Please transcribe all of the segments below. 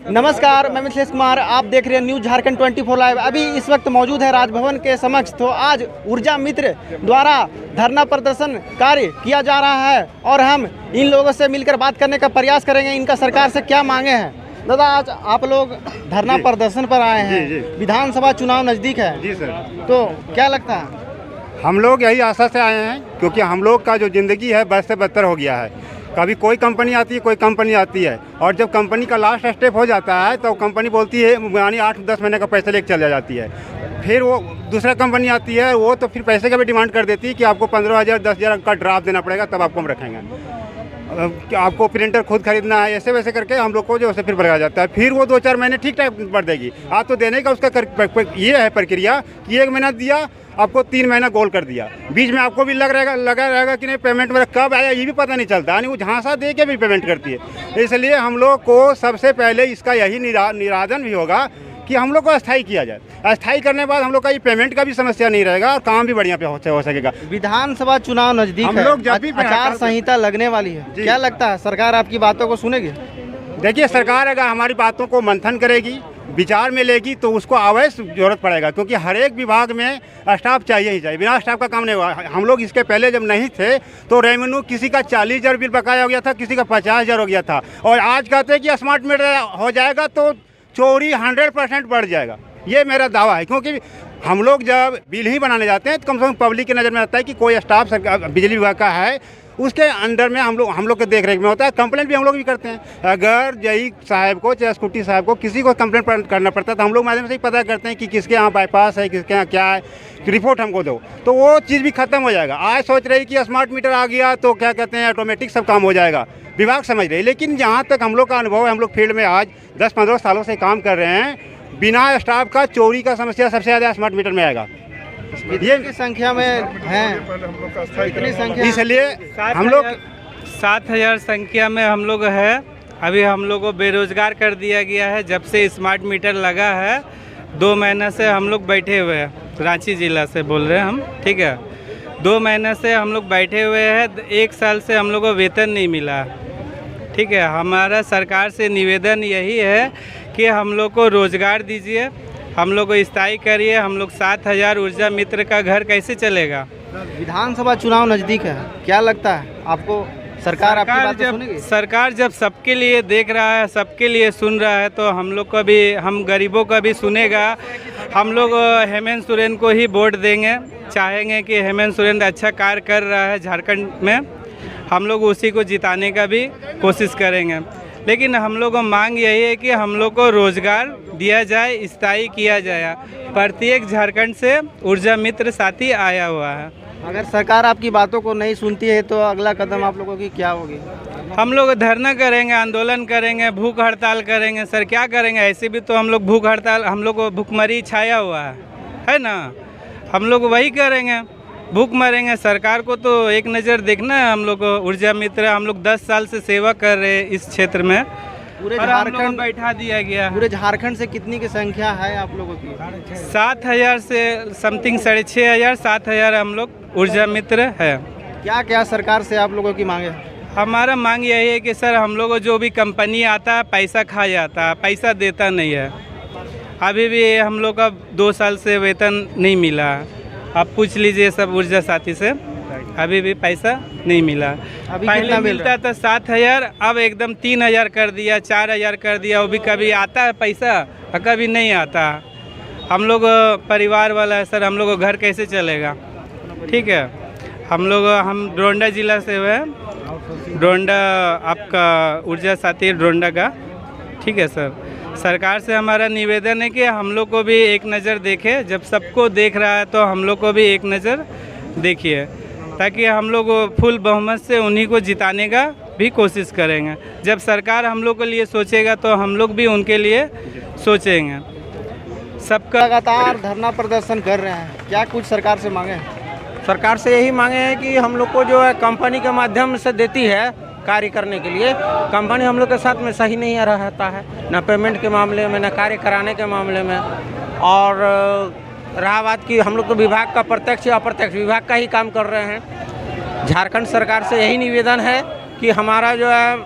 नमस्कार, मैं मिथिलेश कुमार। आप देख रहे हैं न्यूज़ झारखंड 24 लाइव। अभी इस वक्त मौजूद है राजभवन के समक्ष। तो आज ऊर्जा मित्र द्वारा धरना प्रदर्शन कार्य किया जा रहा है और हम इन लोगों से मिलकर बात करने का प्रयास करेंगे। इनका सरकार से क्या मांगे हैं। दादा, आज आप लोग धरना प्रदर्शन पर आए हैं। विधानसभा चुनाव नज़दीक है जी सर। तो क्या लगता है? हम लोग यही आशा से आए हैं क्योंकि हम लोग का जो ज़िंदगी है बद से बदतर हो गया है। कभी कोई कंपनी आती है, कोई कंपनी आती है और जब कंपनी का लास्ट स्टेप हो जाता है तो कंपनी बोलती है यानी 8-10 महीने का पैसा लेकर चला जाती है। फिर वो दूसरा कंपनी आती है, वो तो फिर पैसे का भी डिमांड कर देती है कि आपको 15,000 10,000 का ड्राफ्ट देना पड़ेगा तब आपको हम रखेंगे। आपको प्रिंटर खुद खरीदना है, ऐसे वैसे करके हम लोग को जो है फिर भरवा जाता है। फिर वो 2-4 महीने ठीक ठाक बढ़ देगी। आप तो देने का उसका ये है प्रक्रिया कि 1 महीना दिया, आपको 3 महीना गोल कर दिया। बीच में आपको भी लगा रहेगा कि नहीं पेमेंट मेरा कब आया ये भी पता नहीं चलता, यानी वो झांसा दे के भी पेमेंट करती है। इसलिए हम लोग को सबसे पहले इसका यही निरादन भी होगा कि हम लोग को अस्थायी किया जाए। अस्थायी करने के बाद हम लोग का ये पेमेंट का भी समस्या नहीं रहेगा और काम भी बढ़िया पे हो सकेगा। विधानसभा चुनाव नज़दीक है, हम लोग जब भी आचार संहिता लगने वाली है, क्या लगता है सरकार आपकी बातों को सुनेगी? देखिए, सरकार अगर हमारी बातों को मंथन करेगी, विचार में लेगी तो उसको अवश्य जरूरत पड़ेगा क्योंकि हर एक विभाग में स्टाफ चाहिए ही चाहिए। बिना स्टाफ का काम नहीं होगा। हम लोग इसके पहले जब नहीं थे तो रेवेन्यू किसी का 40,000 बिल बकाया हो गया था, किसी का 50,000 हो गया था और आज कहते हैं कि स्मार्ट मीटर हो जाएगा तो चोरी 100% बढ़ जाएगा। ये मेरा दावा है क्योंकि हम लोग जब बिल ही बनाने जाते हैं तो कम से कम पब्लिक की नज़र में आता है कि कोई स्टाफ बिजली विभाग का है, उसके अंडर में हम लोग के देख रेख में होता है। कंप्लेंट भी हम लोग भी करते हैं। अगर जई साहब को चाहे स्कूटी साहब को किसी को कंप्लेंट करना पड़ता है तो हम लोग माध्यम से ही पता करते हैं कि किसके यहाँ बाईपास है, किसके यहाँ क्या है, रिपोर्ट हमको दो, तो वो चीज़ भी खत्म हो जाएगा। आज सोच रही कि स्मार्ट मीटर आ गया तो क्या कहते हैं ऑटोमेटिक सब काम हो जाएगा, विभाग समझ रहे। लेकिन जहाँ तक हम लोग का अनुभव है, हम लोग फील्ड में आज 10-15 सालों से काम कर रहे हैं, बिना स्टाफ का चोरी का समस्या सबसे ज़्यादा स्मार्ट मीटर में आएगा। ये की संख्या में है, इतनी संख्या, इसलिए हम लोग 7,000 संख्या में हम लोग है। अभी हम लोग को बेरोजगार कर दिया गया है। जब से स्मार्ट मीटर लगा है 2 महीने से हम लोग बैठे हुए हैं। रांची जिला से बोल रहे हैं हम, ठीक है। 2 महीने से हम लोग बैठे हुए हैं। 1 साल से हम लोग को वेतन नहीं मिला, ठीक है। हमारा सरकार से निवेदन यही है कि हम लोग को रोज़गार दीजिए, हम लोग को स्थायी करिए। हम लोग 7,000 ऊर्जा मित्र का घर कैसे चलेगा? विधानसभा चुनाव नज़दीक है, क्या लगता है आपको सरकार आपकी बात सुनेगी? सरकार जब सबके लिए देख रहा है, सबके लिए सुन रहा है तो हम लोग का भी, हम गरीबों का भी सुनेगा। हम लोग हेमंत सोरेन को ही वोट देंगे, चाहेंगे कि हेमंत सोरेन अच्छा कार्य कर रहा है झारखंड में, हम लोग उसी को जिताने का भी कोशिश करेंगे। लेकिन हम लोग को मांग यही है कि हम लोग को रोज़गार दिया जाए, स्थायी किया जाए। प्रत्येक झारखंड से ऊर्जा मित्र साथी आया हुआ है। अगर सरकार आपकी बातों को नहीं सुनती है तो अगला कदम आप लोगों की क्या होगी? हम लोग धरना करेंगे, आंदोलन करेंगे, भूख हड़ताल करेंगे। सर क्या करेंगे, ऐसे भी तो हम लोग भूख हड़ताल, हम लोग को भूखमरी छाया हुआ है ना। हम लोग वही करेंगे, भूख मरेंगे। सरकार को तो एक नज़र देखना है। हम लोग ऊर्जा मित्र, हम लोग 10 साल से सेवा कर रहे हैं इस क्षेत्र में। पूरे झारखंड बैठा दिया गया। पूरे झारखंड से कितनी की संख्या है आप लोगों की? 7,000 से समथिंग 6,500 7,000 हम लोग ऊर्जा मित्र है। क्या क्या सरकार से आप लोगों की मांगे? हमारा मांग यही है कि सर हम लोग को जो भी कंपनी आता है पैसा खा जाता है, पैसा देता नहीं है। अभी भी हम लोग का 2 साल से वेतन नहीं मिला। आप पूछ लीजिए सब ऊर्जा साथी से, अभी भी पैसा नहीं मिला। पहले मिलता था 7,000, अब एकदम 3,000 कर दिया, 4,000 कर दिया। वो भी कभी आता है पैसा और कभी नहीं आता। हम लोग परिवार वाला है सर, हम लोग का घर कैसे चलेगा, ठीक है। हम डोंडा जिला से हुए, डोंडा आपका ऊर्जा साथी डोंडा का, ठीक है सर। सरकार से हमारा निवेदन है कि हम लोग को भी एक नज़र देखे। जब सबको देख रहा है तो हम लोग को भी एक नज़र देखिए, ताकि हम लोग फुल बहुमत से उन्हीं को जिताने का भी कोशिश करेंगे। जब सरकार हम लोग के लिए सोचेगा तो हम लोग भी उनके लिए सोचेंगे। सबका लगातार धरना प्रदर्शन कर रहे हैं, क्या कुछ सरकार से मांगे? सरकार से यही मांगे हैं कि हम लोग को जो है कंपनी के माध्यम से देती है कार्य करने के लिए, कंपनी हम लोग के साथ में सही नहीं रहता है, न पेमेंट के मामले में, न कार्य कराने के मामले में। और रहा बात कि हम लोग तो विभाग का प्रत्यक्ष या अप्रत्यक्ष विभाग का ही काम कर रहे हैं। झारखंड सरकार से यही निवेदन है कि हमारा जो है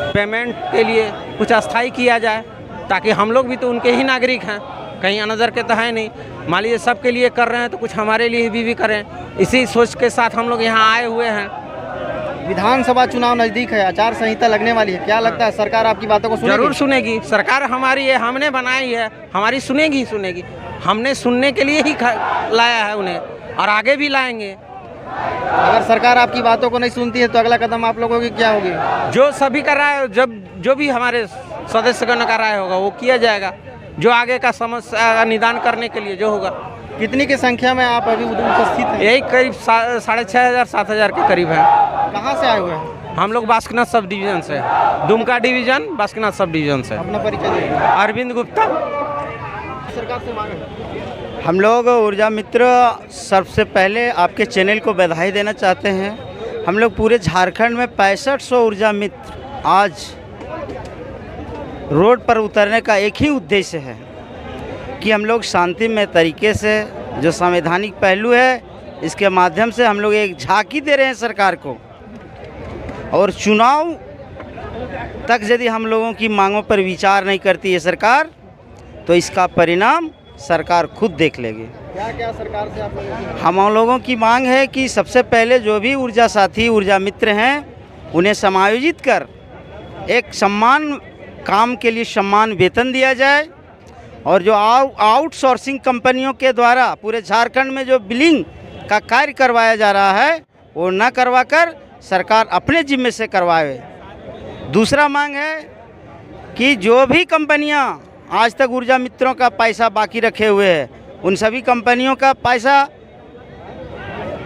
पेमेंट के लिए कुछ अस्थाई किया जाए, ताकि हम लोग भी तो उनके ही नागरिक हैं, कहीं अनदर के तो है नहीं। मान लीजिए सबके लिए कर रहे हैं तो कुछ हमारे लिए भी करें, इसी सोच के साथ हम लोग यहाँ आए हुए हैं। विधानसभा चुनाव नज़दीक है, आचार संहिता लगने वाली है, क्या लगता है सरकार आपकी बातों को सुनेगी? जरूर सुनेगी। सरकार हमारी है, हमने बनाई है, हमारी सुनेगी सुनेगी। हमने सुनने के लिए ही लाया है उन्हें, और आगे भी लाएंगे। अगर सरकार आपकी बातों को नहीं सुनती है तो अगला कदम आप लोगों की क्या होगी? जो सभी का राय, जो भी हमारे सदस्यगण का राय होगा वो किया जाएगा, जो आगे का समस्या का निदान करने के लिए जो होगा। कितनी की संख्या में आप अभी उपस्थित हैं? यही करीब 6,500-7,000 के करीब है। कहाँ से आए हुए हैं? हम लोग बासुकीनाथ सब डिवीजन से, Dumka division, Basukinath sub division से। अपना परिचय दीजिए। अरविंद गुप्ता। सरकार से मांगे। हम लोग ऊर्जा मित्र सबसे पहले आपके चैनल को बधाई देना चाहते हैं। हम लोग पूरे झारखंड में 6500 ऊर्जा मित्र आज रोड पर उतरने का एक ही उद्देश्य है कि हम लोग शांतिमय तरीके से, जो संवैधानिक पहलू है, इसके माध्यम से हम लोग एक झांकी दे रहे हैं सरकार को। और चुनाव तक यदि हम लोगों की मांगों पर विचार नहीं करती है सरकार, तो इसका परिणाम सरकार खुद देख लेगी। क्या क्या सरकार से आप लोगों की? हम लोगों की मांग है कि सबसे पहले जो भी ऊर्जा साथी, ऊर्जा मित्र हैं, उन्हें समायोजित कर एक सम्मान, काम के लिए सम्मान वेतन दिया जाए। और जो आउटसोर्सिंग कंपनियों के द्वारा पूरे झारखंड में जो बिलिंग का कार्य करवाया जा रहा है, वो न करवाकर सरकार अपने जिम्मे से करवाए। दूसरा मांग है कि जो भी कंपनियां आज तक ऊर्जा मित्रों का पैसा बाकी रखे हुए हैं, उन सभी कंपनियों का पैसा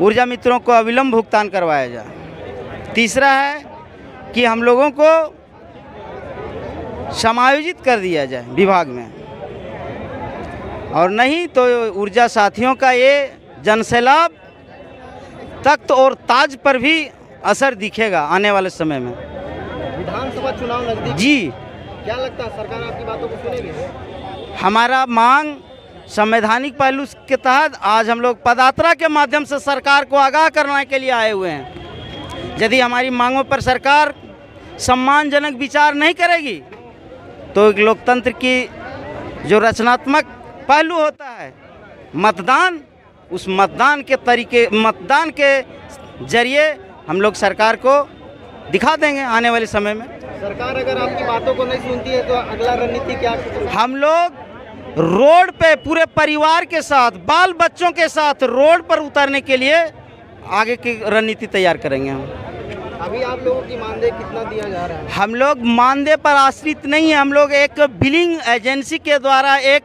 ऊर्जा मित्रों को अविलंब भुगतान करवाया जाए। तीसरा है कि हम लोगों को समायोजित कर दिया जाए विभाग में, और नहीं तो ऊर्जा साथियों का ये जनसैलाब तख्त और ताज पर भी असर दिखेगा आने वाले समय में। विधानसभा चुनाव नजदीक, जी क्या लगता है सरकार आपकी बातों को सुनेगी? हमारा मांग संवैधानिक पहलू के तहत आज हम लोग पदयात्रा के माध्यम से सरकार को आगाह करने के लिए आए हुए हैं। यदि हमारी मांगों पर सरकार सम्मानजनक विचार नहीं करेगी, तो एक लोकतंत्र की जो रचनात्मक पहलू होता है मतदान, उस मतदान के जरिए हम लोग सरकार को दिखा देंगे आने वाले समय में। सरकार अगर आपकी बातों को नहीं सुनती है तो अगला रणनीति क्या? हम लोग रोड पे पूरे परिवार के साथ, बाल बच्चों के साथ रोड पर उतरने के लिए आगे की रणनीति तैयार करेंगे हम। अभी आप लोगों की मानदेय कितना दिया जा रहा है? हम लोग मानदेय पर आश्रित नहीं है, हम लोग एक बिलिंग एजेंसी के द्वारा एक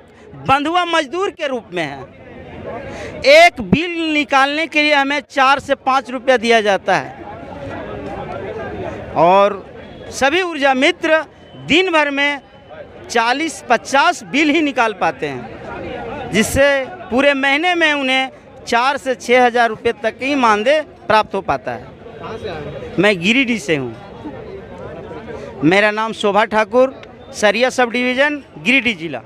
बंधुआ मजदूर के रूप में है। एक बिल निकालने के लिए हमें 4 से 5 रुपया दिया जाता है, और सभी ऊर्जा मित्र दिन भर में 40-50 बिल ही निकाल पाते हैं, जिससे पूरे महीने में उन्हें 4 से 6 हज़ार रुपये तक ही मानदेय प्राप्त हो पाता है। कहाँ से आए? मैं गिरिडीह से हूँ। मेरा नाम शोभा ठाकुर, सरिया सब डिवीज़न, गिरिडीह जिला।